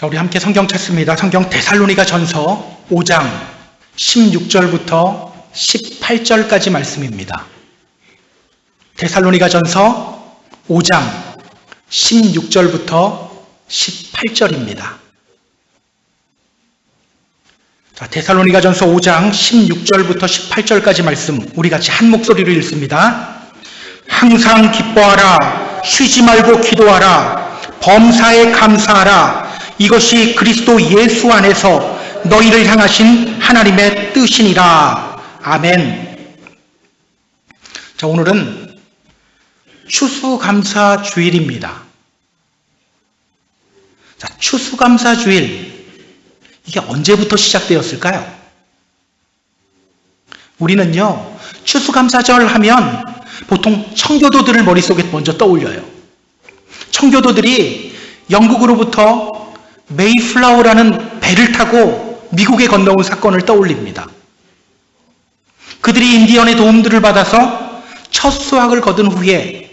자, 우리 함께 성경 찾습니다. 성경 데살로니가 전서 5장 16절부터 18절까지 말씀입니다. 데살로니가 전서 5장 16절부터 18절입니다. 자, 데살로니가 전서 5장 16절부터 18절까지 말씀 우리 같이 한 목소리로 읽습니다. 항상 기뻐하라. 쉬지 말고 기도하라. 범사에 감사하라. 이것이 그리스도 예수 안에서 너희를 향하신 하나님의 뜻이니라. 아멘. 자, 오늘은 추수감사주일입니다. 자, 추수감사주일, 이게 언제부터 시작되었을까요? 우리는요, 추수감사절 하면 보통 청교도들을 머릿속에 먼저 떠올려요. 청교도들이 영국으로부터 메이플라워라는 배를 타고 미국에 건너온 사건을 떠올립니다. 그들이 인디언의 도움들을 받아서 첫 수확을 거둔 후에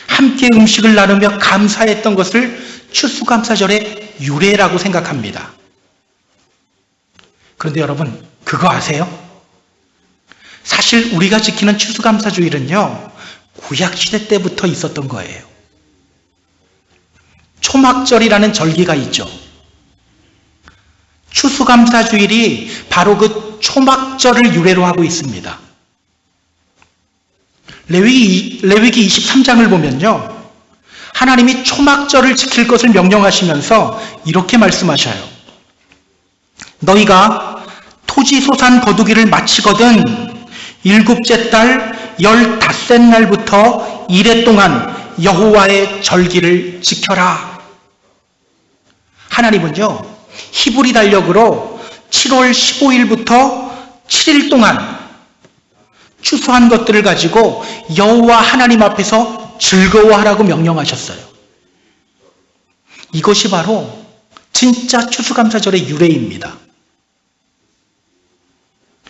함께 음식을 나누며 감사했던 것을 추수감사절의 유래라고 생각합니다. 그런데 여러분, 그거 아세요? 사실 우리가 지키는 추수감사주일은요, 구약시대 때부터 있었던 거예요. 초막절이라는 절기가 있죠. 추수감사주일이 바로 그 초막절을 유래로 하고 있습니다. 레위기 23장을 보면요, 하나님이 초막절을 지킬 것을 명령하시면서 이렇게 말씀하셔요. 너희가 토지소산 거두기를 마치거든 7째 달 15날부터 이래 동안 여호와의 절기를 지켜라. 하나님은요, 히브리 달력으로 7월 15일부터 7일 동안 추수한 것들을 가지고 여호와 하나님 앞에서 즐거워하라고 명령하셨어요. 이것이 바로 진짜 추수감사절의 유래입니다.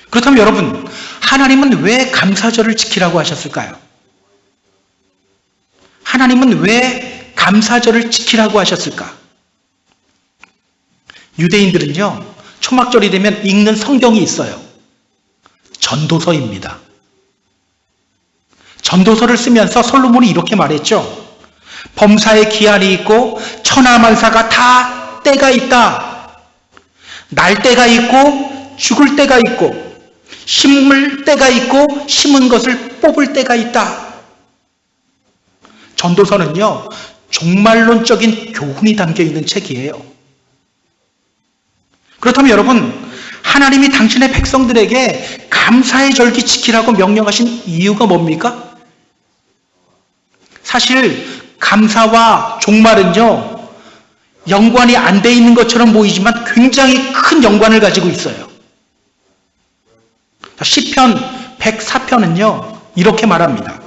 그렇다면 여러분, 하나님은 왜 감사절을 지키라고 하셨을까요? 하나님은 왜 감사절을 지키라고 하셨을까? 유대인들은요, 초막절이 되면 읽는 성경이 있어요. 전도서입니다. 전도서를 쓰면서 솔로몬이 이렇게 말했죠. 범사에 기한이 있고 천하만사가 다 때가 있다. 날 때가 있고 죽을 때가 있고 심을 때가 있고 심은 것을 뽑을 때가 있다. 전도서는요, 종말론적인 교훈이 담겨있는 책이에요. 그렇다면 여러분, 하나님이 당신의 백성들에게 감사의 절기 지키라고 명령하신 이유가 뭡니까? 사실 감사와 종말은요, 연관이 안 돼 있는 것처럼 보이지만 굉장히 큰 연관을 가지고 있어요. 시편 104편은요, 이렇게 말합니다.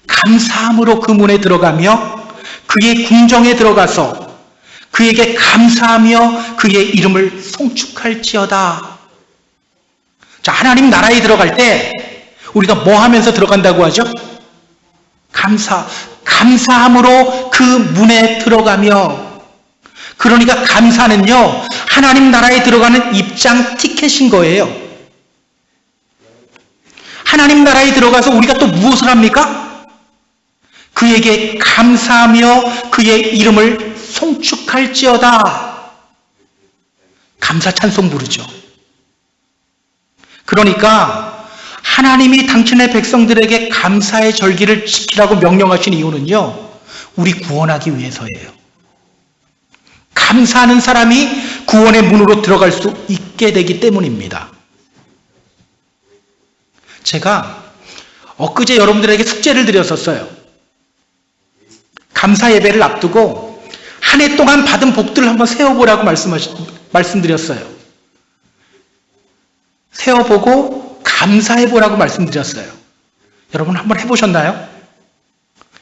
감사함으로 그 문에 들어가며 그의 궁정에 들어가서 그에게 감사하며 그의 이름을 송축할지어다. 자, 하나님 나라에 들어갈 때 우리가 뭐 하면서 들어간다고 하죠? 감사함으로 그 문에 들어가며. 그러니까 감사는요, 하나님 나라에 들어가는 입장 티켓인 거예요. 하나님 나라에 들어가서 우리가 또 무엇을 합니까? 그에게 감사하며 그의 이름을 송축할지어다. 감사 찬송 부르죠. 그러니까 하나님이 당신의 백성들에게 감사의 절기를 지키라고 명령하신 이유는요, 우리 구원하기 위해서예요. 감사하는 사람이 구원의 문으로 들어갈 수 있게 되기 때문입니다. 제가 엊그제 여러분들에게 숙제를 드렸었어요. 감사 예배를 앞두고 한 해 동안 받은 복들을 한번 세어보라고 말씀드렸어요. 세어보고 감사해보라고 말씀드렸어요. 여러분 한번 해보셨나요?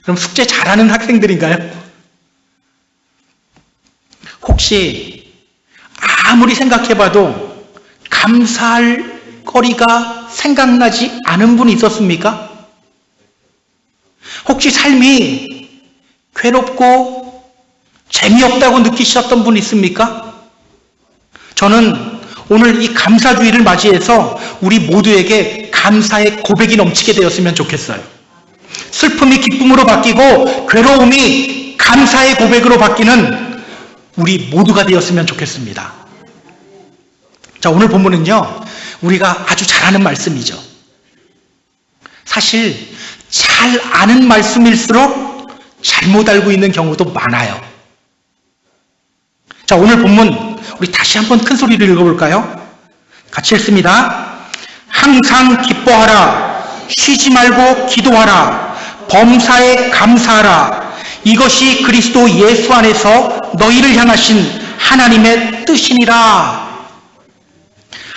그럼 숙제 잘하는 학생들인가요? 혹시 아무리 생각해봐도 감사할 거리가 생각나지 않은 분이 있었습니까? 혹시 삶이 괴롭고 재미없다고 느끼셨던 분 있습니까? 저는 오늘 이 감사주의를 맞이해서 우리 모두에게 감사의 고백이 넘치게 되었으면 좋겠어요. 슬픔이 기쁨으로 바뀌고 괴로움이 감사의 고백으로 바뀌는 우리 모두가 되었으면 좋겠습니다. 자, 오늘 본문은요, 우리가 아주 잘 아는 말씀이죠. 사실 잘 아는 말씀일수록 잘못 알고 있는 경우도 많아요. 자, 오늘 본문 우리 다시 한번 큰 소리를 읽어볼까요? 같이 읽습니다. 항상 기뻐하라. 쉬지 말고 기도하라. 범사에 감사하라. 이것이 그리스도 예수 안에서 너희를 향하신 하나님의 뜻이니라.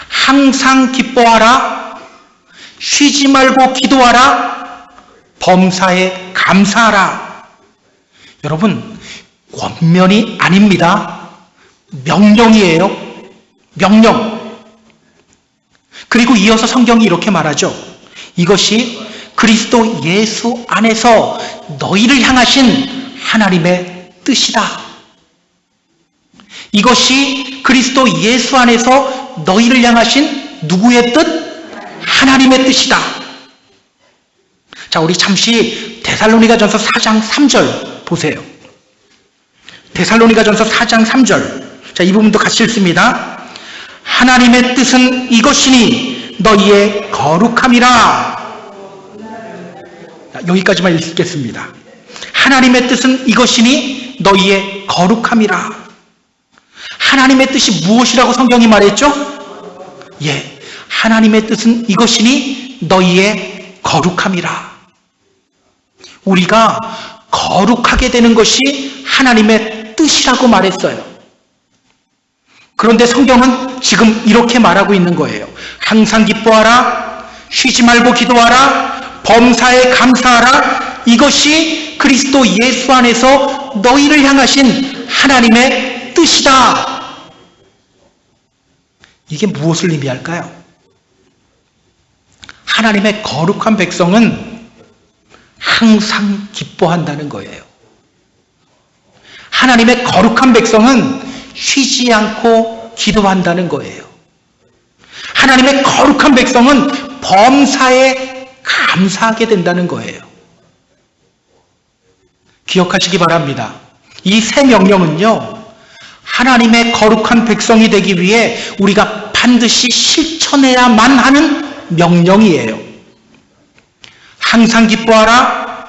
항상 기뻐하라. 쉬지 말고 기도하라. 범사에 감사하라. 여러분, 권면이 아닙니다. 명령이에요. 명령. 그리고 이어서 성경이 이렇게 말하죠. 이것이 그리스도 예수 안에서 너희를 향하신 하나님의 뜻이다. 이것이 그리스도 예수 안에서 너희를 향하신 누구의 뜻? 하나님의 뜻이다. 자, 우리 잠시 데살로니가전서 4장 3절 보세요. 데살로니가전서 4장 3절. 자, 이 부분도 같이 읽습니다. 하나님의 뜻은 이것이니 너희의 거룩함이라. 여기까지만 읽겠습니다. 하나님의 뜻은 이것이니 너희의 거룩함이라. 하나님의 뜻이 무엇이라고 성경이 말했죠? 예, 하나님의 뜻은 이것이니 너희의 거룩함이라. 우리가 거룩하게 되는 것이 하나님의 뜻이라고 말했어요. 그런데 성경은 지금 이렇게 말하고 있는 거예요. 항상 기뻐하라. 쉬지 말고 기도하라. 범사에 감사하라. 이것이 그리스도 예수 안에서 너희를 향하신 하나님의 뜻이다. 이게 무엇을 의미할까요? 하나님의 거룩한 백성은 항상 기뻐한다는 거예요. 하나님의 거룩한 백성은 쉬지 않고 기도한다는 거예요. 하나님의 거룩한 백성은 범사에 감사하게 된다는 거예요. 기억하시기 바랍니다. 이 세 명령은요, 하나님의 거룩한 백성이 되기 위해 우리가 반드시 실천해야만 하는 명령이에요. 항상 기뻐하라.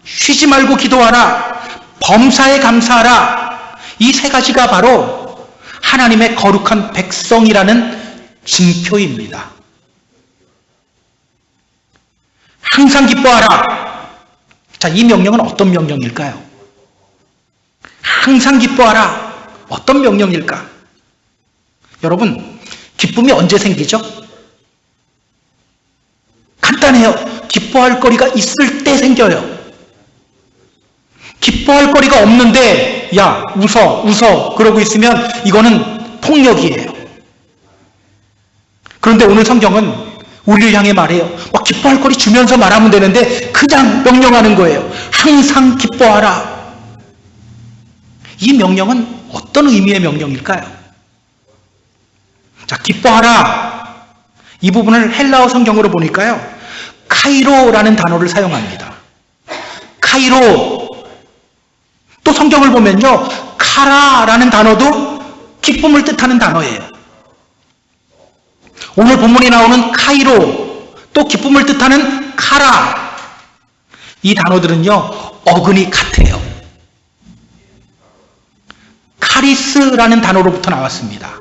쉬지 말고 기도하라. 범사에 감사하라. 이 세 가지가 바로 하나님의 거룩한 백성이라는 징표입니다. 항상 기뻐하라. 자, 이 명령은 어떤 명령일까요? 항상 기뻐하라. 어떤 명령일까? 여러분, 기쁨이 언제 생기죠? 간단해요. 기뻐할 거리가 있을 때 생겨요. 기뻐할 거리가 없는데 야, 웃어 그러고 있으면 이거는 폭력이에요. 그런데 오늘 성경은 우리를 향해 말해요. 막 기뻐할 거리 주면서 말하면 되는데 그냥 명령하는 거예요. 항상 기뻐하라. 이 명령은 어떤 의미의 명령일까요? 자, 기뻐하라. 이 부분을 헬라어 성경으로 보니까요, 카이로라는 단어를 사용합니다. 카이로. 또 성경을 보면요, 카라라는 단어도 기쁨을 뜻하는 단어예요. 오늘 본문에 나오는 카이로, 또 기쁨을 뜻하는 카라. 이 단어들은요, 어근이 같아요. 카리스라는 단어로부터 나왔습니다.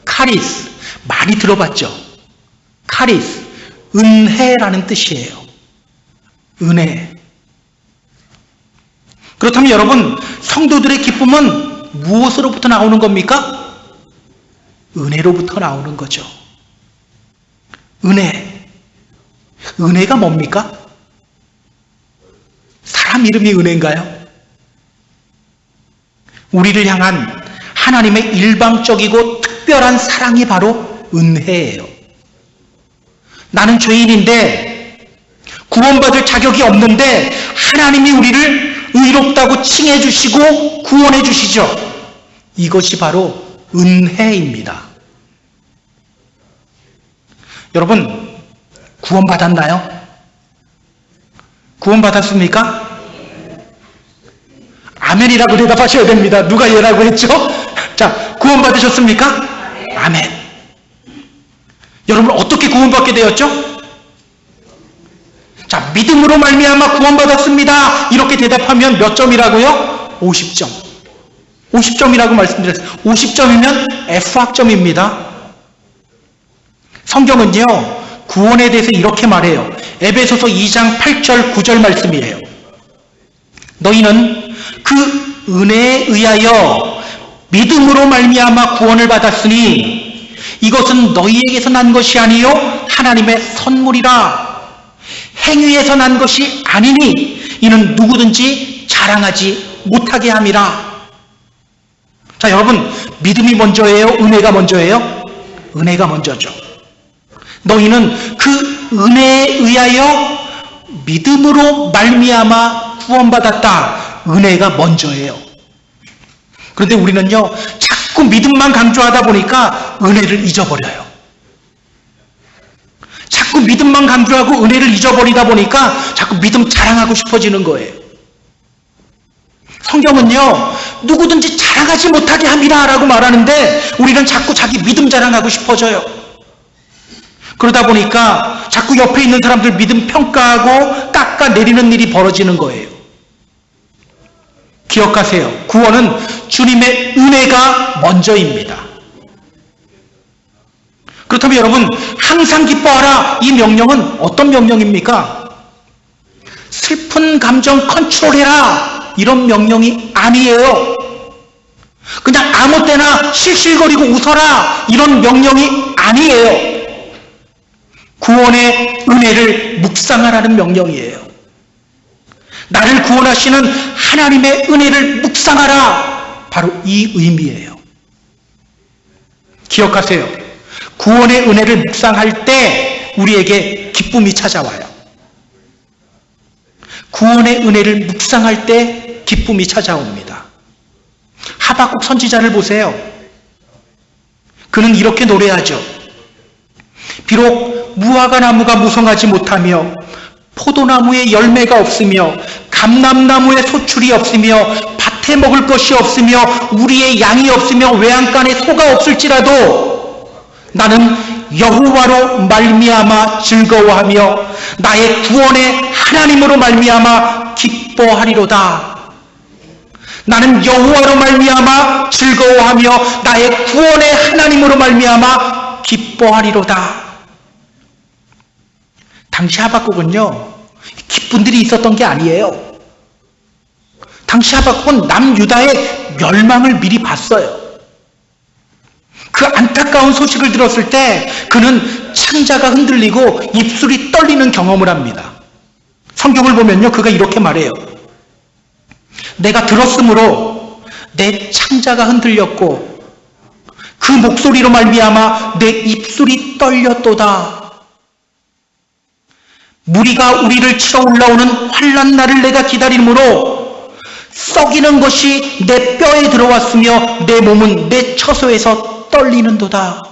카리스, 많이 들어봤죠? 카리스, 은혜라는 뜻이에요. 은혜. 그렇다면 여러분, 성도들의 기쁨은 무엇으로부터 나오는 겁니까? 은혜로부터 나오는 거죠. 은혜. 은혜가 뭡니까? 사람 이름이 은혜인가요? 우리를 향한 하나님의 일방적이고 특별한 사랑이 바로 은혜예요. 나는 죄인인데 구원받을 자격이 없는데 하나님이 우리를 의롭다고 칭해 주시고 구원해 주시죠. 이것이 바로 은혜입니다. 여러분, 구원받았나요? 구원받았습니까? 아멘이라고 대답하셔야 됩니다. 누가 예라고 했죠? 자, 구원받으셨습니까? 아멘. 여러분, 어떻게 구원받게 되었죠? 자, 믿음으로 말미암아 구원받았습니다. 이렇게 대답하면 몇 점이라고요? 50점. 50점이라고 말씀드렸어요. 50점이면 F학점입니다. 성경은요, 구원에 대해서 이렇게 말해요. 에베소서 2장 8절 9절 말씀이에요. 너희는 그 은혜에 의하여 믿음으로 말미암아 구원을 받았으니 이것은 너희에게서 난 것이 아니요 하나님의 선물이라. 행위에서 난 것이 아니니 이는 누구든지 자랑하지 못하게 함이라. 자, 여러분, 믿음이 먼저예요? 은혜가 먼저예요? 은혜가 먼저죠. 너희는 그 은혜에 의하여 믿음으로 말미암아 구원받았다. 은혜가 먼저예요. 그런데 우리는요, 자꾸 믿음만 강조하다 보니까 은혜를 잊어버려요. 자꾸 믿음만 강조하고 은혜를 잊어버리다 보니까 자꾸 믿음 자랑하고 싶어지는 거예요. 성경은요, 누구든지 자랑하지 못하게 함이라 라고 말하는데 우리는 자꾸 자기 믿음 자랑하고 싶어져요. 그러다 보니까 자꾸 옆에 있는 사람들 믿음 평가하고 깎아내리는 일이 벌어지는 거예요. 기억하세요. 구원은 주님의 은혜가 먼저입니다. 그렇다면 여러분, 항상 기뻐하라, 이 명령은 어떤 명령입니까? 슬픈 감정 컨트롤해라, 이런 명령이 아니에요. 그냥 아무 때나 실실거리고 웃어라, 이런 명령이 아니에요. 구원의 은혜를 묵상하라는 명령이에요. 나를 구원하시는 하나님의 은혜를 묵상하라, 바로 이 의미예요. 기억하세요. 구원의 은혜를 묵상할 때 우리에게 기쁨이 찾아와요. 구원의 은혜를 묵상할 때 기쁨이 찾아옵니다. 하박국 선지자를 보세요. 그는 이렇게 노래하죠. 비록 무화과 나무가 무성하지 못하며 포도나무에 열매가 없으며 감람나무에 소출이 없으며 밭에 먹을 것이 없으며 우리의 양이 없으며 외양간에 소가 없을지라도 나는 여호와로 말미암아 즐거워하며 나의 구원의 하나님으로 말미암아 기뻐하리로다. 나는 여호와로 말미암아 즐거워하며 나의 구원의 하나님으로 말미암아 기뻐하리로다. 당시 하박국은요, 기쁜 일이 있었던 게 아니에요. 당시 하박국은 남유다의 멸망을 미리 봤어요. 그 안타까운 소식을 들었을 때 그는 창자가 흔들리고 입술이 떨리는 경험을 합니다. 성경을 보면요, 그가 이렇게 말해요. 내가 들었으므로 내 창자가 흔들렸고 그 목소리로 말미암아 내 입술이 떨렸도다. 무리가 우리를 치러 올라오는 환난 날을 내가 기다림으로 썩이는 것이 내 뼈에 들어왔으며 내 몸은 내 처소에서 떨리는도다.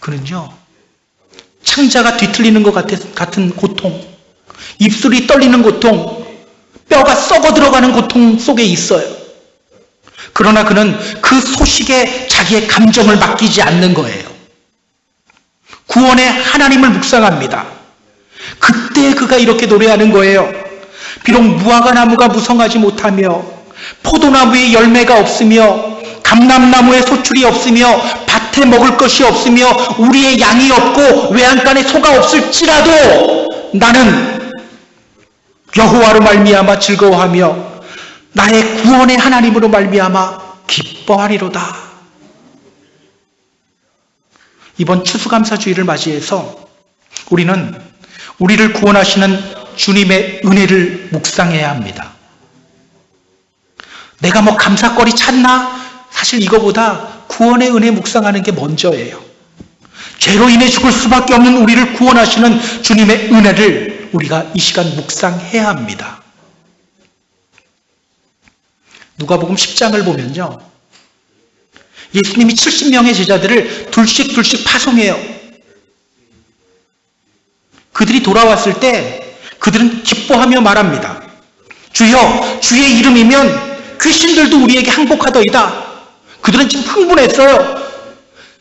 그는요, 창자가 뒤틀리는 것 같은 고통, 입술이 떨리는 고통, 뼈가 썩어 들어가는 고통 속에 있어요. 그러나 그는 그 소식에 자기의 감정을 맡기지 않는 거예요. 구원의 하나님을 묵상합니다. 그때 그가 이렇게 노래하는 거예요. 비록 무화과 나무가 무성하지 못하며 포도나무에 열매가 없으며 감람나무에 소출이 없으며 밭에 먹을 것이 없으며 우리의 양이 없고 외양간에 소가 없을지라도 나는 여호와로 말미암아 즐거워하며 나의 구원의 하나님으로 말미암아 기뻐하리로다. 이번 추수감사주의를 맞이해서 우리는 우리를 구원하시는 주님의 은혜를 묵상해야 합니다. 내가 뭐 감사거리 찾나? 사실 이거보다 구원의 은혜 묵상하는 게 먼저예요. 죄로 인해 죽을 수밖에 없는 우리를 구원하시는 주님의 은혜를 우리가 이 시간 묵상해야 합니다. 누가복음 10장을 보면요, 예수님이 70명의 제자들을 둘씩 파송해요. 그들이 돌아왔을 때 그들은 기뻐하며 말합니다. 주여, 주의 이름이면 귀신들도 우리에게 항복하더이다. 그들은 지금 흥분했어요.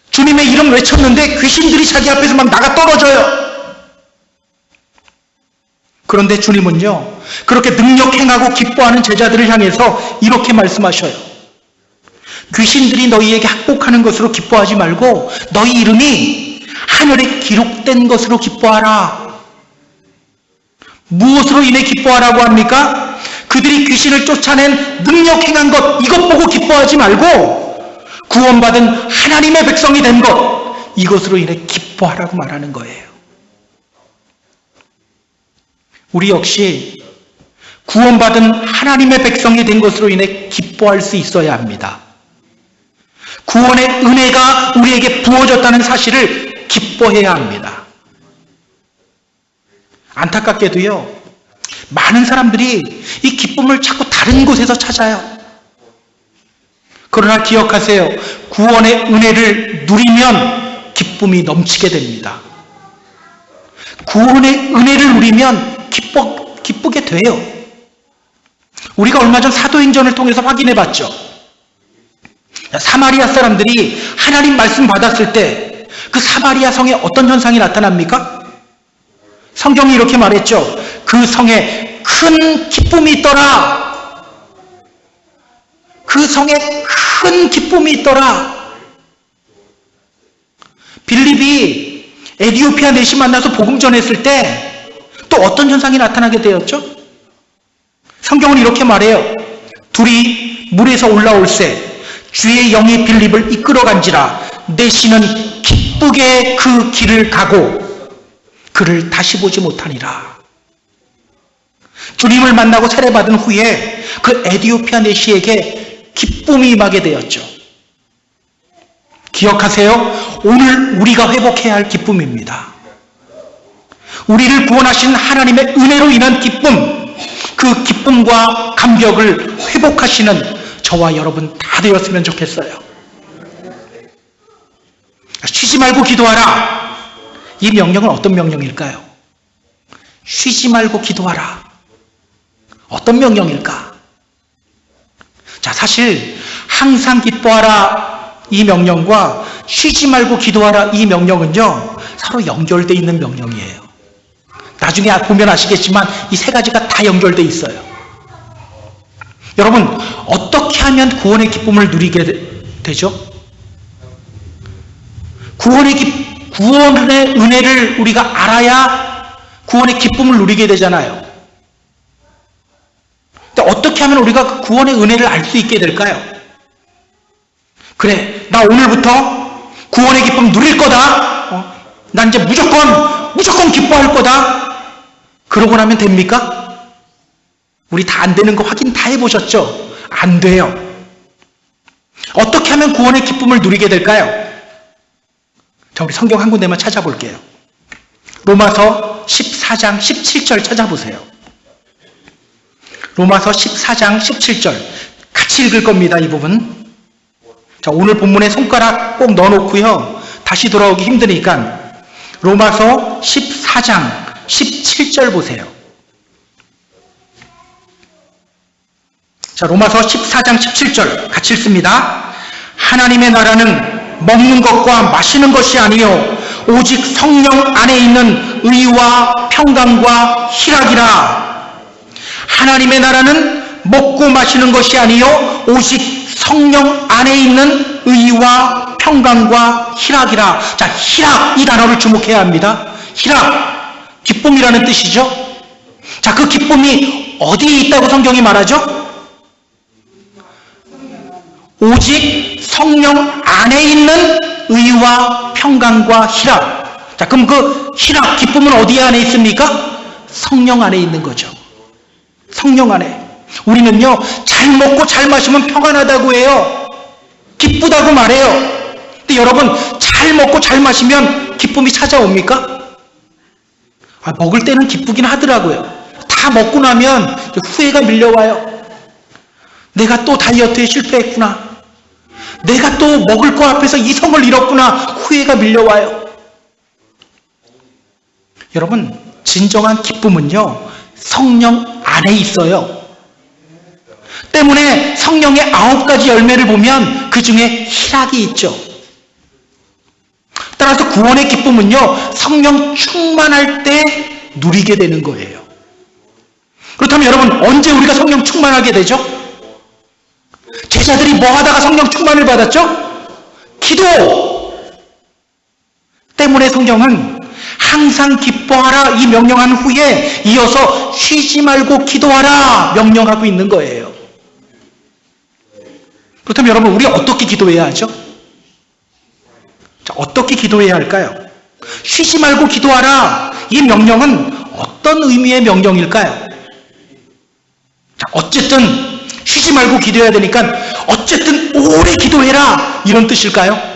주님의 이름 외쳤는데 귀신들이 자기 앞에서 막 나가 떨어져요. 그런데 주님은요, 그렇게 능력 행하고 기뻐하는 제자들을 향해서 이렇게 말씀하셔요. 귀신들이 너희에게 항복하는 것으로 기뻐하지 말고 너희 이름이 하늘에 기록된 것으로 기뻐하라. 무엇으로 인해 기뻐하라고 합니까? 그들이 귀신을 쫓아낸 능력 행한 것, 이것 보고 기뻐하지 말고 구원받은 하나님의 백성이 된 것, 이것으로 인해 기뻐하라고 말하는 거예요. 우리 역시 구원받은 하나님의 백성이 된 것으로 인해 기뻐할 수 있어야 합니다. 구원의 은혜가 우리에게 부어졌다는 사실을 기뻐해야 합니다. 안타깝게도요, 많은 사람들이 이 기쁨을 자꾸 다른 곳에서 찾아요. 그러나 기억하세요. 구원의 은혜를 누리면 기쁨이 넘치게 됩니다. 구원의 은혜를 누리면 기쁘게 돼요. 우리가 얼마 전 사도행전을 통해서 확인해 봤죠. 사마리아 사람들이 하나님 말씀 받았을 때 그 사마리아 성에 어떤 현상이 나타납니까? 성경이 이렇게 말했죠. 그 성에 큰 기쁨이 있더라. 그 성에 큰 기쁨이 있더라. 빌립이 에디오피아 내시 만나서 복음 전했을 때 또 어떤 현상이 나타나게 되었죠? 성경은 이렇게 말해요. 둘이 물에서 올라올새 주의 영이 빌립을 이끌어간지라 내시는 기쁘게 그 길을 가고 그를 다시 보지 못하니라. 주님을 만나고 세례받은 후에 그 에디오피아 내시에게 기쁨이 임하게 되었죠. 기억하세요. 오늘 우리가 회복해야 할 기쁨입니다. 우리를 구원하신 하나님의 은혜로 인한 기쁨, 그 기쁨과 감격을 회복하시는 저와 여러분 다 되었으면 좋겠어요. 쉬지 말고 기도하라. 이 명령은 어떤 명령일까요? 쉬지 말고 기도하라. 어떤 명령일까? 자, 사실 항상 기뻐하라 이 명령과 쉬지 말고 기도하라 이 명령은요, 서로 연결되어 있는 명령이에요. 나중에 보면 아시겠지만 이 세 가지가 다 연결되어 있어요. 여러분, 어떻게 하면 구원의 기쁨을 누리게 되죠? 구원의 은혜를 우리가 알아야 구원의 기쁨을 누리게 되잖아요. 근데 어떻게 하면 우리가 그 구원의 은혜를 알 수 있게 될까요? 그래, 나 오늘부터 구원의 기쁨 누릴 거다. 난 이제 무조건 기뻐할 거다. 그러고 나면 됩니까? 우리 다 안 되는 거 확인 다 해보셨죠? 안 돼요. 어떻게 하면 구원의 기쁨을 누리게 될까요? 자, 우리 성경 한 군데만 찾아볼게요. 로마서 14장 17절 찾아보세요. 로마서 14장 17절 같이 읽을 겁니다. 이 부분. 자, 오늘 본문에 손가락 꼭 넣어놓고요. 다시 돌아오기 힘드니까 로마서 14장 17절 보세요. 자, 로마서 14장 17절 같이 읽습니다. 하나님의 나라는 먹는 것과 마시는 것이 아니요 오직 성령 안에 있는 의와 평강과 희락이라. 하나님의 나라는 먹고 마시는 것이 아니요 오직 성령 안에 있는 의와 평강과 희락이라. 자, 희락, 이 단어를 주목해야 합니다. 희락, 기쁨이라는 뜻이죠. 자, 그 기쁨이 어디에 있다고 성경이 말하죠? 오직 성령 안에 있는 의와 평강과 희락. 자, 그럼 그 희락, 기쁨은 어디 안에 있습니까? 성령 안에 있는 거죠. 성령 안에. 우리는요, 잘 먹고 잘 마시면 평안하다고 해요. 기쁘다고 말해요. 근데 여러분, 잘 먹고 잘 마시면 기쁨이 찾아옵니까? 먹을 때는 기쁘긴 하더라고요. 다 먹고 나면 후회가 밀려와요. 내가 또 다이어트에 실패했구나. 내가 또 먹을 거 앞에서 이성을 잃었구나. 후회가 밀려와요. 여러분, 진정한 기쁨은요, 성령 안에 있어요. 때문에 성령의 9가지 열매를 보면 그 중에 희락이 있죠. 따라서 구원의 기쁨은요, 성령 충만할 때 누리게 되는 거예요. 그렇다면 여러분, 언제 우리가 성령 충만하게 되죠? 제자들이 뭐 하다가 성령 충만을 받았죠? 기도! 때문에 성경은 항상 기뻐하라 이 명령한 후에 이어서 쉬지 말고 기도하라 명령하고 있는 거예요. 그렇다면 여러분, 우리 어떻게 기도해야 하죠? 자, 어떻게 기도해야 할까요? 쉬지 말고 기도하라 이 명령은 어떤 의미의 명령일까요? 자, 어쨌든 쉬지 말고 기도해야 되니까 어쨌든 오래 기도해라 이런 뜻일까요?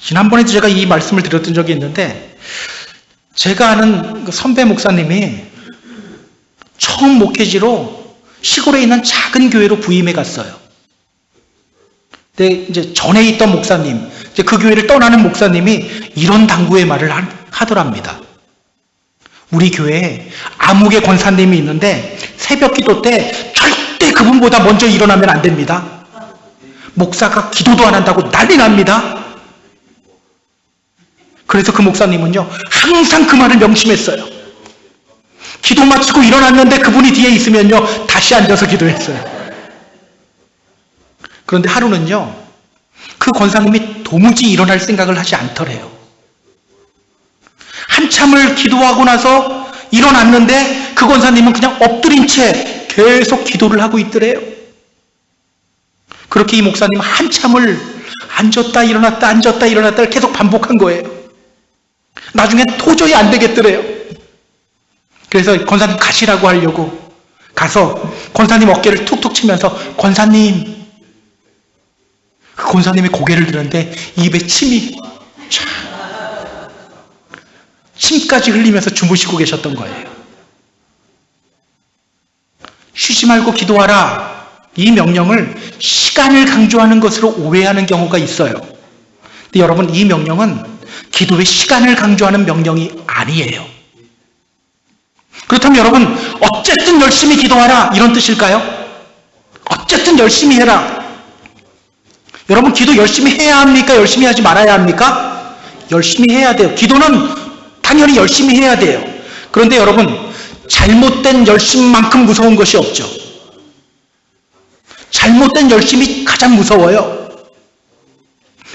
지난번에 제가 이 말씀을 드렸던 적이 있는데, 제가 아는 선배 목사님이 처음 목회지로 시골에 있는 작은 교회로 부임해 갔어요. 근데 이제 전에 있던 목사님, 이제 그 교회를 떠나는 목사님이 이런 당부의 말을 하더랍니다. 우리 교회에 암흑의 권사님이 있는데 새벽 기도 때 절대 그분보다 먼저 일어나면 안 됩니다. 목사가 기도도 안 한다고 난리 납니다. 그래서 그 목사님은요, 항상 그 말을 명심했어요. 기도 마치고 일어났는데 그분이 뒤에 있으면요, 다시 앉아서 기도했어요. 그런데 하루는요, 그 권사님이 도무지 일어날 생각을 하지 않더래요. 한참을 기도하고 나서 일어났는데 그 권사님은 그냥 엎드린 채 계속 기도를 하고 있더래요. 그렇게 이 목사님은 한참을 앉았다 일어났다 앉았다 일어났다를 계속 반복한 거예요. 나중에 도저히 안 되겠더래요. 그래서 권사님 가시라고 하려고 가서 권사님 어깨를 툭툭 치면서 권사님, 그 권사님이 고개를 들었는데 입에 침까지 흘리면서 주무시고 계셨던 거예요. 쉬지 말고 기도하라 이 명령을 시간을 강조하는 것으로 오해하는 경우가 있어요. 근데 여러분, 이 명령은 기도의 시간을 강조하는 명령이 아니에요. 그렇다면 여러분, 어쨌든 열심히 기도하라 이런 뜻일까요? 어쨌든 열심히 해라. 여러분, 기도 열심히 해야 합니까? 열심히 하지 말아야 합니까? 열심히 해야 돼요. 기도는 당연히 열심히 해야 돼요. 그런데 여러분, 잘못된 열심만큼 무서운 것이 없죠. 잘못된 열심이 가장 무서워요.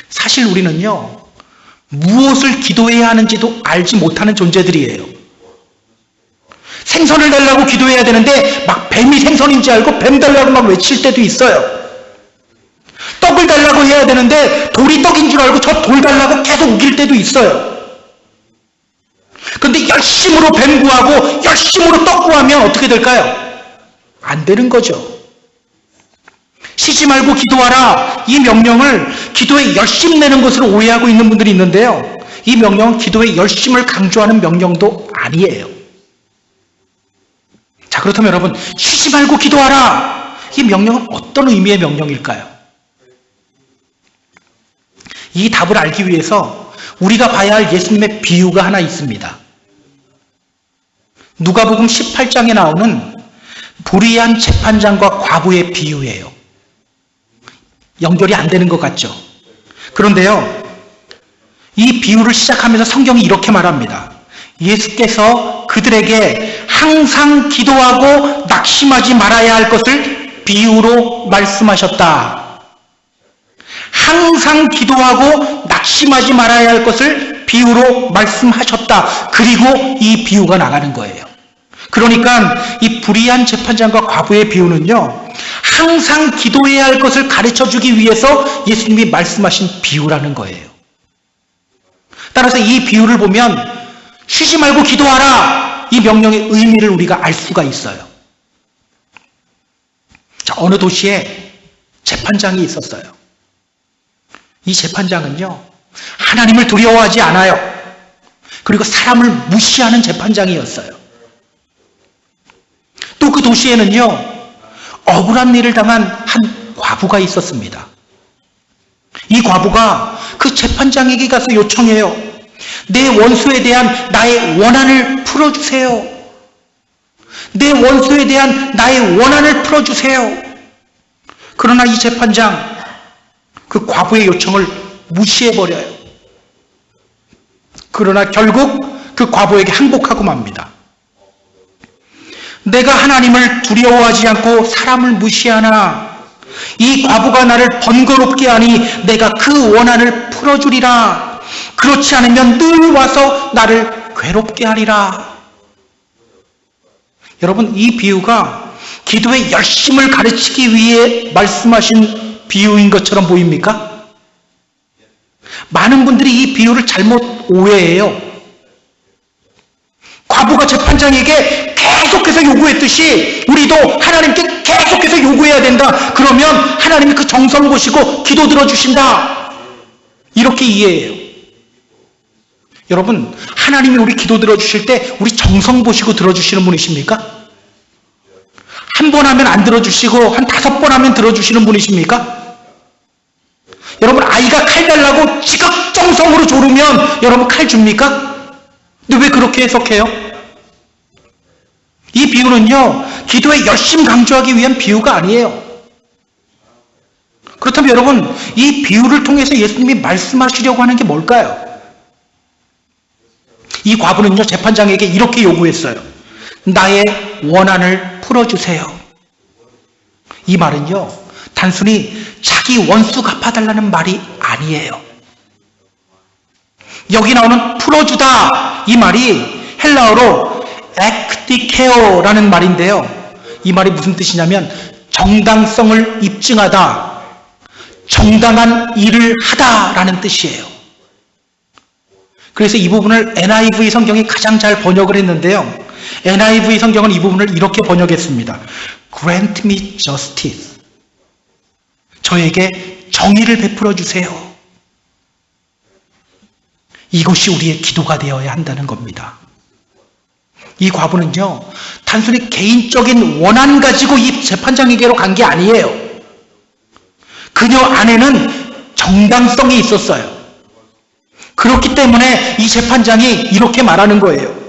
사실 우리는요, 무엇을 기도해야 하는지도 알지 못하는 존재들이에요. 생선을 달라고 기도해야 되는데 막 뱀이 생선인지 알고 뱀 달라고 막 외칠 때도 있어요. 떡을 달라고 해야 되는데 돌이 떡인 줄 알고 저 돌 달라고 계속 우길 때도 있어요. 그런데 열심으로 뱀 구하고 열심으로 떡 구하면 어떻게 될까요? 안 되는 거죠. 쉬지 말고 기도하라 이 명령을 기도에 열심 내는 것으로 오해하고 있는 분들이 있는데요, 이 명령은 기도의 열심을 강조하는 명령도 아니에요. 자, 그렇다면 여러분, 쉬지 말고 기도하라 이 명령은 어떤 의미의 명령일까요? 이 답을 알기 위해서 우리가 봐야 할 예수님의 비유가 하나 있습니다. 누가복음 18장에 나오는 불의한 재판장과 과부의 비유예요. 연결이 안 되는 것 같죠? 그런데요, 이 비유를 시작하면서 성경이 이렇게 말합니다. 예수께서 그들에게 항상 기도하고 낙심하지 말아야 할 것을 비유로 말씀하셨다. 항상 기도하고 낙심하지 말아야 할 것을 비유로 말씀하셨다. 그리고 이 비유가 나가는 거예요. 그러니까 이 불의한 재판장과 과부의 비유는요, 항상 기도해야 할 것을 가르쳐주기 위해서 예수님이 말씀하신 비유라는 거예요. 따라서 이 비유를 보면 쉬지 말고 기도하라 이 명령의 의미를 우리가 알 수가 있어요. 자, 어느 도시에 재판장이 있었어요. 이 재판장은요, 하나님을 두려워하지 않아요. 그리고 사람을 무시하는 재판장이었어요. 또 그 도시에는요, 억울한 일을 당한 한 과부가 있었습니다. 이 과부가 그 재판장에게 가서 요청해요. 내 원수에 대한 나의 원한을 풀어주세요. 내 원수에 대한 나의 원한을 풀어주세요. 그러나 이 재판장, 그 과부의 요청을 무시해버려요. 그러나 결국 그 과부에게 항복하고 맙니다. 내가 하나님을 두려워하지 않고 사람을 무시하나 이 과부가 나를 번거롭게 하니 내가 그 원한을 풀어주리라. 그렇지 않으면 늘 와서 나를 괴롭게 하리라. 여러분, 이 비유가 기도의 열심을 가르치기 위해 말씀하신 비유인 것처럼 보입니까? 많은 분들이 이 비유를 잘못 오해해요. 과부가 재판장에게 계속해서 요구했듯이 우리도 하나님께 계속해서 요구해야 된다. 그러면 하나님이 그 정성 보시고 기도 들어주신다. 이렇게 이해해요. 여러분, 하나님이 우리 기도 들어주실 때 우리 정성 보시고 들어주시는 분이십니까? 한 번 하면 안 들어주시고 한 5번 하면 들어주시는 분이십니까? 여러분, 아이가 칼 달라고 지극정성으로 조르면 여러분 칼 줍니까? 근데 왜 그렇게 해석해요? 이 비유는요, 기도에 열심 강조하기 위한 비유가 아니에요. 그렇다면 여러분, 이 비유를 통해서 예수님이 말씀하시려고 하는 게 뭘까요? 이 과부는요, 재판장에게 이렇게 요구했어요. 나의 원한을 풀어주세요. 이 말은요, 단순히 자기 원수 갚아달라는 말이 아니에요. 여기 나오는 풀어주다, 이 말이 헬라어로 엑티케오라는 말인데요. 이 말이 무슨 뜻이냐면 정당성을 입증하다, 정당한 일을 하다라는 뜻이에요. 그래서 이 부분을 NIV 성경이 가장 잘 번역을 했는데요. NIV 성경은 이 부분을 이렇게 번역했습니다. Grant me justice. 저에게 정의를 베풀어 주세요. 이것이 우리의 기도가 되어야 한다는 겁니다. 이 과부는요, 단순히 개인적인 원한 가지고 이 재판장에게로 간 게 아니에요. 그녀 안에는 정당성이 있었어요. 그렇기 때문에 이 재판장이 이렇게 말하는 거예요.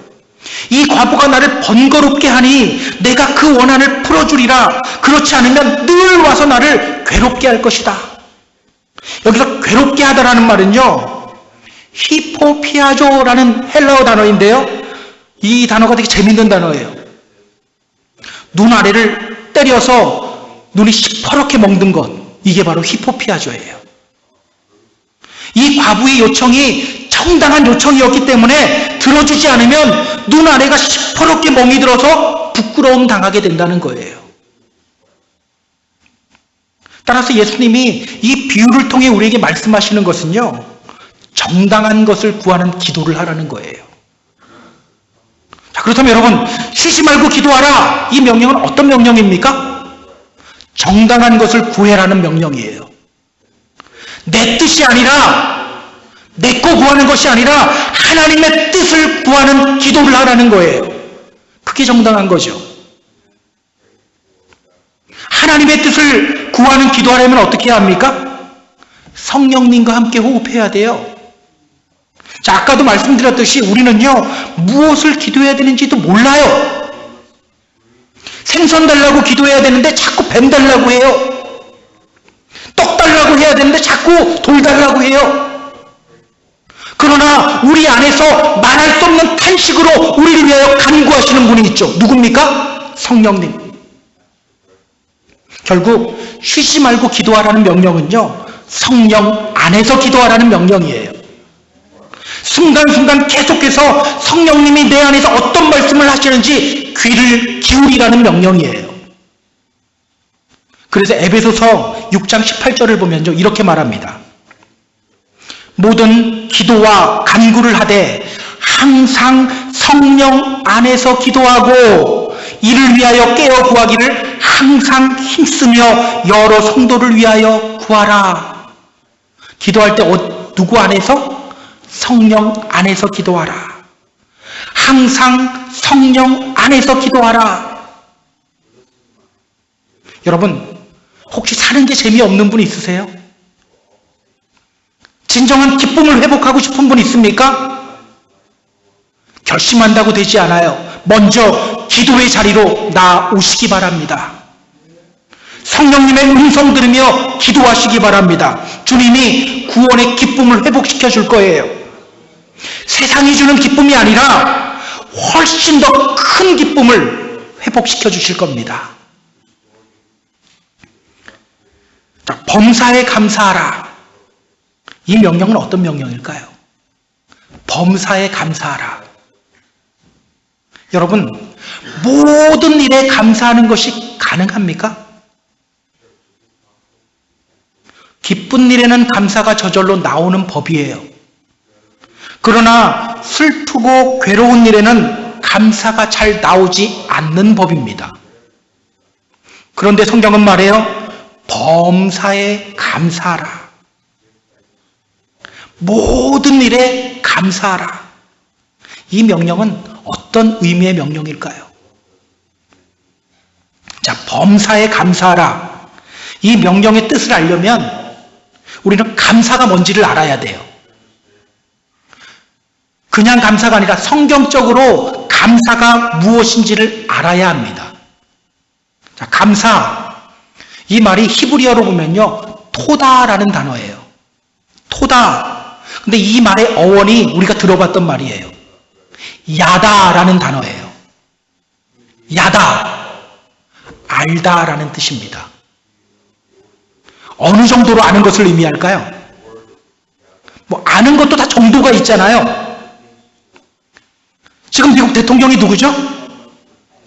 이 과부가 나를 번거롭게 하니 내가 그 원한을 풀어주리라. 그렇지 않으면 늘 와서 나를 괴롭게 할 것이다. 여기서 괴롭게 하다라는 말은요, 히포피아조라는 헬라어 단어인데요. 이 단어가 되게 재밌는 단어예요. 눈 아래를 때려서 눈이 시퍼렇게 멍든 것, 이게 바로 히포피아조예요. 이 과부의 요청이 정당한 요청이었기 때문에 들어주지 않으면 눈 아래가 시퍼렇게 멍이 들어서 부끄러움 당하게 된다는 거예요. 따라서 예수님이 이 비유를 통해 우리에게 말씀하시는 것은요, 정당한 것을 구하는 기도를 하라는 거예요. 자, 그렇다면 여러분, 쉬지 말고 기도하라. 이 명령은 어떤 명령입니까? 정당한 것을 구해라는 명령이에요. 내 뜻이 아니라, 내 거 구하는 것이 아니라 하나님의 뜻을 구하는 기도를 하라는 거예요. 그게 정당한 거죠. 하나님의 뜻을 구하는 기도하려면 어떻게 해야 합니까? 성령님과 함께 호흡해야 돼요. 자, 아까도 말씀드렸듯이 우리는요, 무엇을 기도해야 되는지도 몰라요. 생선 달라고 기도해야 되는데 자꾸 뱀 달라고 해요. 떡 달라고 해야 되는데 자꾸 돌 달라고 해요. 그러나 우리 안에서 말할 수 없는 탄식으로 우리를 위하여 간구하시는 분이 있죠. 누굽니까? 성령님. 결국 쉬지 말고 기도하라는 명령은요, 성령 안에서 기도하라는 명령이에요. 순간순간 계속해서 성령님이 내 안에서 어떤 말씀을 하시는지 귀를 기울이라는 명령이에요. 그래서 에베소서 6장 18절을 보면요, 이렇게 말합니다. 모든 기도와 간구를 하되 항상 성령 안에서 기도하고 이를 위하여 깨어 구하기를 항상 힘쓰며 여러 성도를 위하여 구하라. 기도할 때 누구 안에서? 성령 안에서 기도하라. 항상 성령 안에서 기도하라. 여러분, 혹시 사는 게 재미없는 분 있으세요? 진정한 기쁨을 회복하고 싶은 분 있습니까? 결심한다고 되지 않아요. 먼저 기도의 자리로 나오시기 바랍니다. 성령님의 음성 들으며 기도하시기 바랍니다. 주님이 구원의 기쁨을 회복시켜 줄 거예요. 세상이 주는 기쁨이 아니라 훨씬 더 큰 기쁨을 회복시켜 주실 겁니다. 자, 범사에 감사하라. 이 명령은 어떤 명령일까요? 범사에 감사하라. 여러분, 모든 일에 감사하는 것이 가능합니까? 기쁜 일에는 감사가 저절로 나오는 법이에요. 그러나 슬프고 괴로운 일에는 감사가 잘 나오지 않는 법입니다. 그런데 성경은 말해요. 범사에 감사하라. 모든 일에 감사하라. 이 명령은 어떤 의미의 명령일까요? 자, 범사에 감사하라. 이 명령의 뜻을 알려면 우리는 감사가 뭔지를 알아야 돼요. 그냥 감사가 아니라 성경적으로 감사가 무엇인지를 알아야 합니다. 자, 감사. 이 말이 히브리어로 보면요, 토다라는 단어예요. 토다. 근데 이 말의 어원이 우리가 들어봤던 말이에요. 야다라는 단어예요. 야다. 알다라는 뜻입니다. 어느 정도로 아는 것을 의미할까요? 뭐 아는 것도 다 정도가 있잖아요. 지금 미국 대통령이 누구죠?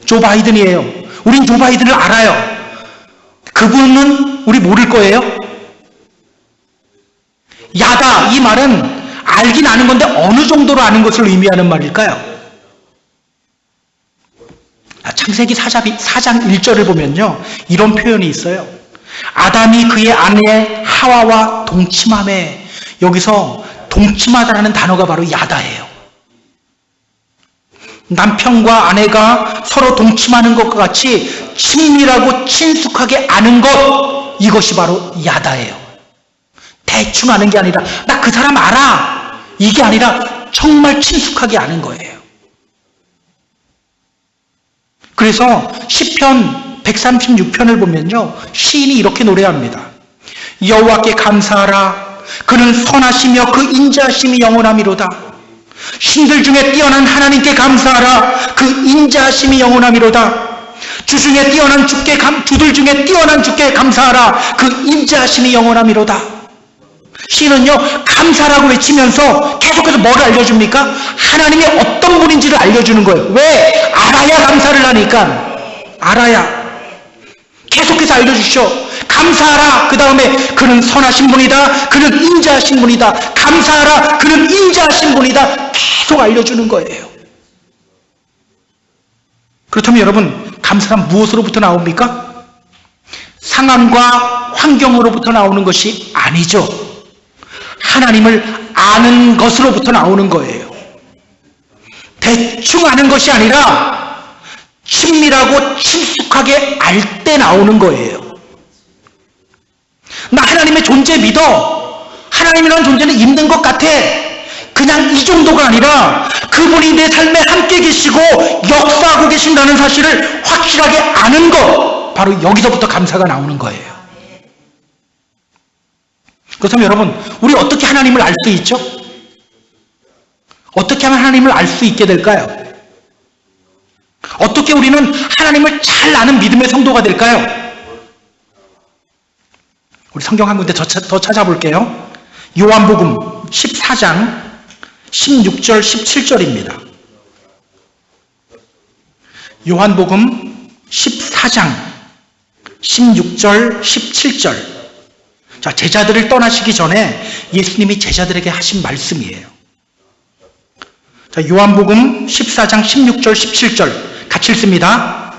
조 바이든이에요. 우린 조 바이든을 알아요. 그분은 우리 모를 거예요? 야다, 이 말은 알긴 아는 건데 어느 정도로 아는 것을 의미하는 말일까요? 창세기 4장 1절을 보면요, 이런 표현이 있어요. 아담이 그의 아내 하와와 동침하매. 여기서 동침하다라는 단어가 바로 야다예요. 남편과 아내가 서로 동침하는 것과 같이 친밀하고 친숙하게 아는 것, 이것이 바로 야다예요. 대충 아는 게 아니라 나 그 사람 알아, 이게 아니라 정말 친숙하게 아는 거예요. 그래서 시편 136편을 보면요, 시인이 이렇게 노래합니다. 여호와께 감사하라. 그는 선하시며 그 인자하심이 영원하미로다. 신들 중에 뛰어난 하나님께 감사하라. 그 인자하심이 영원하미로다. 주들 중에 뛰어난 주께 감사하라. 그 인자하심이 영원하미로다. 시인은요, 감사라고 외치면서 계속해서 뭐를 알려줍니까? 하나님이 어떤 분인지를 알려주는 거예요. 왜? 알아야 감사를 하니까. 알아야. 계속해서 알려주시오. 감사하라. 그 다음에 그는 선하신 분이다. 그는 인자하신 분이다. 감사하라. 그는 인자하신 분이다. 계속 알려주는 거예요. 그렇다면 여러분, 감사란 무엇으로부터 나옵니까? 상황과 환경으로부터 나오는 것이 아니죠. 하나님을 아는 것으로부터 나오는 거예요. 대충 아는 것이 아니라 친밀하고 친숙하게 알 때 나오는 거예요. 나 하나님의 존재 믿어. 하나님이라는 존재는 있는 것 같아. 그냥 이 정도가 아니라 그분이 내 삶에 함께 계시고 역사하고 계신다는 사실을 확실하게 아는 것, 바로 여기서부터 감사가 나오는 거예요. 그렇다면 여러분, 우리 어떻게 하나님을 알 수 있죠? 어떻게 하면 하나님을 알 수 있게 될까요? 어떻게 우리는 하나님을 잘 아는 믿음의 성도가 될까요? 우리 성경 한 군데 더 찾아볼게요. 요한복음 14장 16절 17절입니다. 요한복음 14장 16절 17절. 자, 제자들을 떠나시기 전에 예수님이 제자들에게 하신 말씀이에요. 자, 요한복음 14장 16절 17절 같이 읽습니다.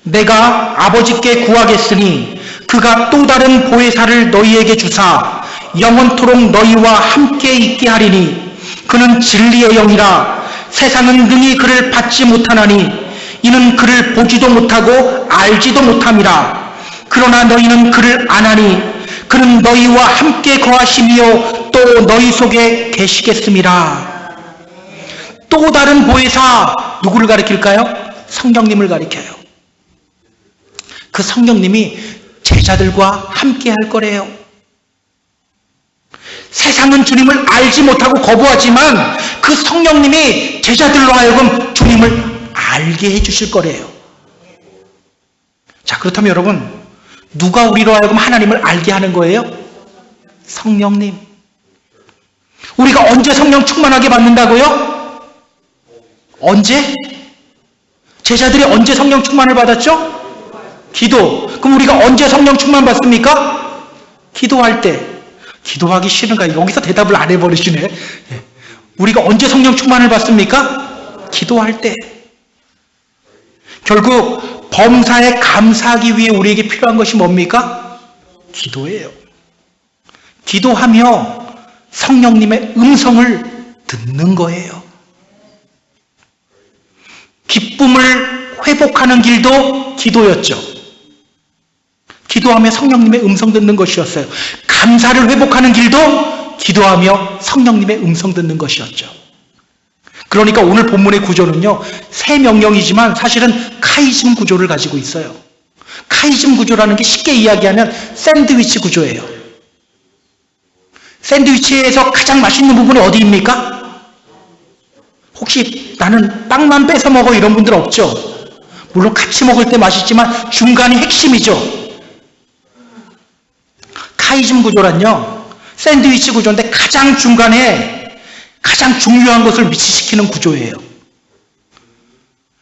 내가 아버지께 구하겠으니 그가 또 다른 보혜사를 너희에게 주사 영원토록 너희와 함께 있게 하리니 그는 진리의 영이라. 세상은 능히 그를 받지 못하나니 이는 그를 보지도 못하고 알지도 못함이라. 그러나 너희는 그를 아나니 그는 너희와 함께 거하시며 또 너희 속에 계시겠음이라. 또 다른 보혜사, 누구를 가리킬까요? 성령님을 가리켜요. 그 성령님이 제자들과 함께 할 거래요. 세상은 주님을 알지 못하고 거부하지만 그 성령님이 제자들로 하여금 주님을 알게 해주실 거래요. 자, 그렇다면 여러분, 누가 우리로 하여금 하나님을 알게 하는 거예요? 성령님. 우리가 언제 성령 충만하게 받는다고요? 언제? 제자들이 언제 성령 충만을 받았죠? 기도. 그럼 우리가 언제 성령 충만 받습니까? 기도할 때. 기도하기 싫은가? 여기서 대답을 안 해버리시네. 우리가 언제 성령 충만을 받습니까? 기도할 때. 결국 범사에 감사하기 위해 우리에게 필요한 것이 뭡니까? 기도예요. 기도하며 성령님의 음성을 듣는 거예요. 기쁨을 회복하는 길도 기도였죠. 기도하며 성령님의 음성 듣는 것이었어요. 감사를 회복하는 길도 기도하며 성령님의 음성 듣는 것이었죠. 그러니까 오늘 본문의 구조는요, 세 명령이지만 사실은 카이즘 구조를 가지고 있어요. 카이즘 구조라는 게 쉽게 이야기하면 샌드위치 구조예요. 샌드위치에서 가장 맛있는 부분이 어디입니까? 혹시 나는 빵만 뺏어 먹어 이런 분들 없죠? 물론 같이 먹을 때 맛있지만 중간이 핵심이죠. 카이즘 구조란요, 샌드위치 구조인데 가장 중간에 가장 중요한 것을 위치시키는 구조예요.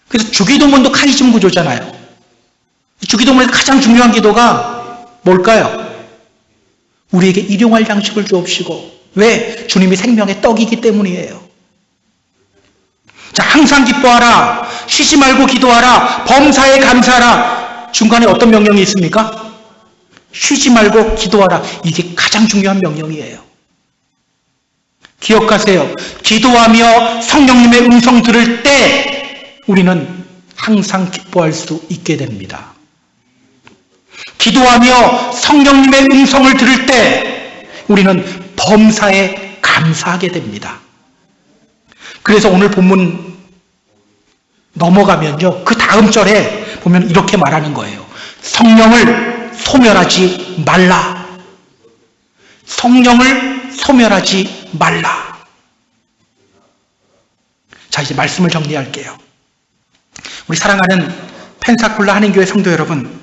그래서 주기도문도 카이즘 구조잖아요. 주기도문에서 가장 중요한 기도가 뭘까요? 우리에게 일용할 양식을 주옵시고. 왜? 주님이 생명의 떡이기 때문이에요. 자, 항상 기뻐하라. 쉬지 말고 기도하라. 범사에 감사하라. 중간에 어떤 명령이 있습니까? 쉬지 말고 기도하라. 이게 가장 중요한 명령이에요. 기억하세요. 기도하며 성령님의 음성 들을 때 우리는 항상 기뻐할 수 있게 됩니다. 기도하며 성령님의 음성을 들을 때 우리는 범사에 감사하게 됩니다. 그래서 오늘 본문 넘어가면요, 그 다음 절에 보면 이렇게 말하는 거예요. 성령을 소멸하지 말라. 성령을 소멸하지 말라. 자, 이제 말씀을 정리할게요. 우리 사랑하는 펜사콜라 한인교회 성도 여러분,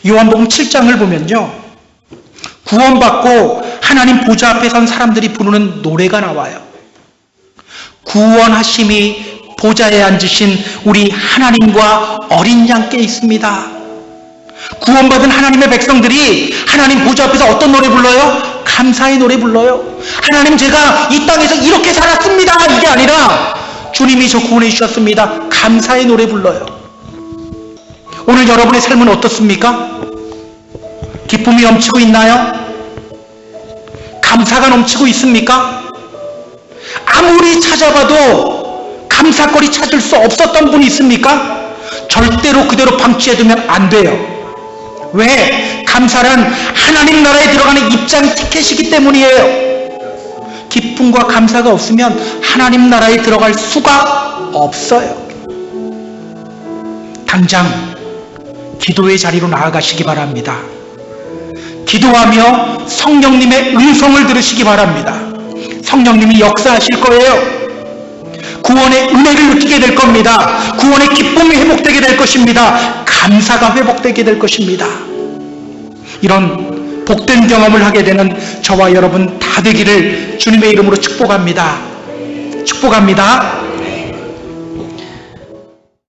요한복음 7장을 보면요, 구원받고 하나님 보좌 앞에 선 사람들이 부르는 노래가 나와요. 구원하심이 보좌에 앉으신 우리 하나님과 어린 양께 있습니다. 구원받은 하나님의 백성들이 하나님 보좌 앞에서 어떤 노래 불러요? 감사의 노래 불러요. 하나님, 제가 이 땅에서 이렇게 살았습니다. 이게 아니라 주님이 저 구원해 주셨습니다. 감사의 노래 불러요. 오늘 여러분의 삶은 어떻습니까? 기쁨이 넘치고 있나요? 감사가 넘치고 있습니까? 아무리 찾아봐도 감사거리 찾을 수 없었던 분이 있습니까? 절대로 그대로 방치해두면 안 돼요. 왜? 감사란 하나님 나라에 들어가는 입장 티켓이기 때문이에요. 기쁨과 감사가 없으면 하나님 나라에 들어갈 수가 없어요. 당장 기도의 자리로 나아가시기 바랍니다. 기도하며 성령님의 음성을 들으시기 바랍니다. 성령님이 역사하실 거예요. 구원의 은혜를 느끼게 될 겁니다. 구원의 기쁨이 회복되게 될 것입니다. 감사가 회복되게 될 것입니다. 이런 복된 경험을 하게 되는 저와 여러분 다 되기를 주님의 이름으로 축복합니다. 축복합니다.